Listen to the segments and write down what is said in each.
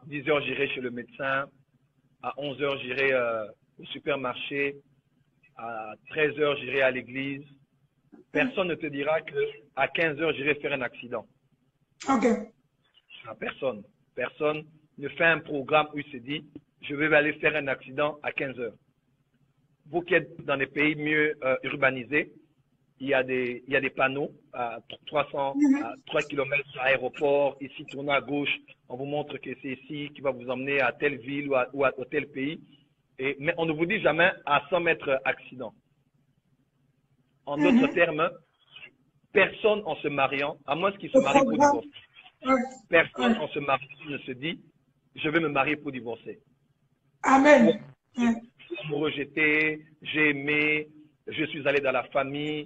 10 heures, j'irai chez le médecin. À 11 heures, j'irai au supermarché. À 13 heures, j'irai à l'église. Personne ne te dira qu'à 15 heures, j'irai faire un accident. Ok. Personne. Personne ne fait un programme où il se dit, je vais aller faire un accident à 15 heures. Vous qui êtes dans des pays mieux urbanisés, il y a des panneaux à 3 km de l'aéroport. Ici, tournez à gauche, on vous montre que c'est ici qui va vous emmener à telle ville ou à tel pays. Mais on ne vous dit jamais à 100 mètres accident. En d'autres termes, personne en se mariant, à moins qu'il se marie pour divorcer, personne en se mariant ne se dit, je vais me marier pour divorcer. Amen. J'ai rejeté, j'ai aimé, je suis allé dans la famille,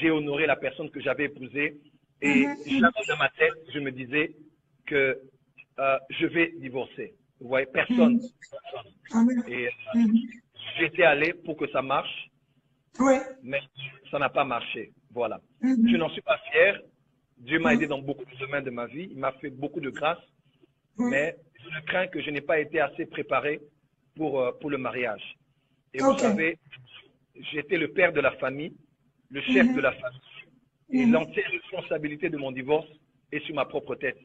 j'ai honoré la personne que j'avais épousée et jamais dans ma tête, je me disais que je vais divorcer. Vous voyez, personne. Et j'étais allé pour que ça marche, mais ça n'a pas marché. Voilà. Je n'en suis pas fier. Dieu m'a aidé dans beaucoup de domaines de ma vie. Il m'a fait beaucoup de grâce, mais je crains que je n'ai pas été assez préparé pour le mariage. Et vous savez, j'étais le père de la famille, le chef de la famille, et l'entière responsabilité de mon divorce est sur ma propre tête.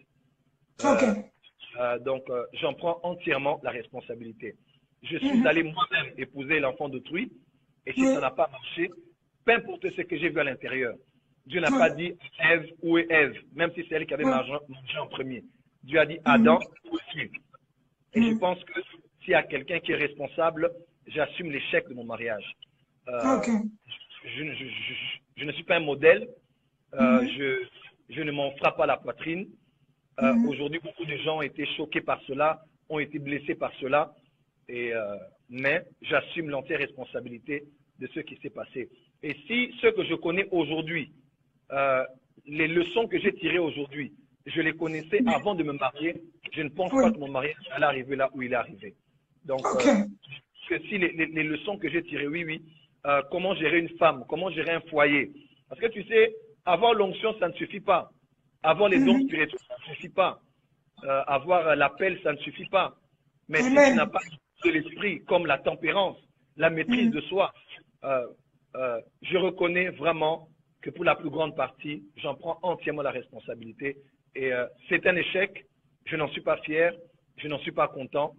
Donc, j'en prends entièrement la responsabilité. Je suis allé moi-même épouser l'enfant d'autrui, et si ça n'a pas marché, peu importe ce que j'ai vu à l'intérieur, Dieu n'a pas dit Ève, où est Ève, même si c'est elle qui avait mangé en premier. Dieu a dit Adam, où es-tu? Et je pense que s'il y a quelqu'un qui est responsable, j'assume l'échec de mon mariage. Je ne suis pas un modèle, je ne m'en frappe pas la poitrine. Aujourd'hui, beaucoup de gens ont été choqués par cela, ont été blessés par cela, mais j'assume l'entière responsabilité de ce qui s'est passé. Et si ce que je connais aujourd'hui, les leçons que j'ai tirées aujourd'hui, je les connaissais avant de me marier, je ne pense pas que mon mariage allait arriver là où il est arrivé. Donc, si les leçons que j'ai tirées, comment gérer une femme, comment gérer un foyer. Parce que tu sais, avoir l'onction, ça ne suffit pas. Avoir les dons spirituels, ça ne suffit pas. Avoir l'appel, ça ne suffit pas. Mais si tu n'as pas de l'esprit, comme la tempérance, la maîtrise de soi, je reconnais vraiment que pour la plus grande partie, j'en prends entièrement la responsabilité. Et c'est un échec, je n'en suis pas fier, je n'en suis pas content.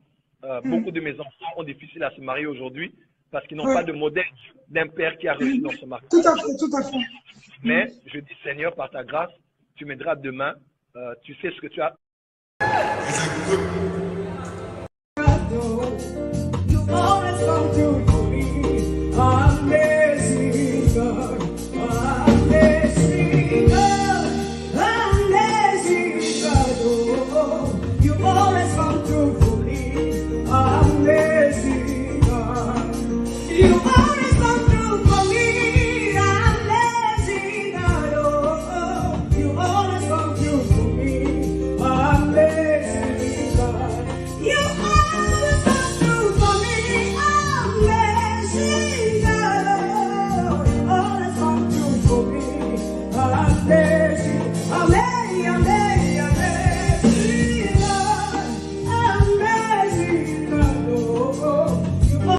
Beaucoup de mes enfants ont difficile à se marier aujourd'hui parce qu'ils n'ont pas de modèle d'un père qui a réussi dans ce mariage. Tout à fait, tout à fait. Mais je dis, Seigneur, par ta grâce, tu m'aideras demain. Tu sais ce que tu as. Amen.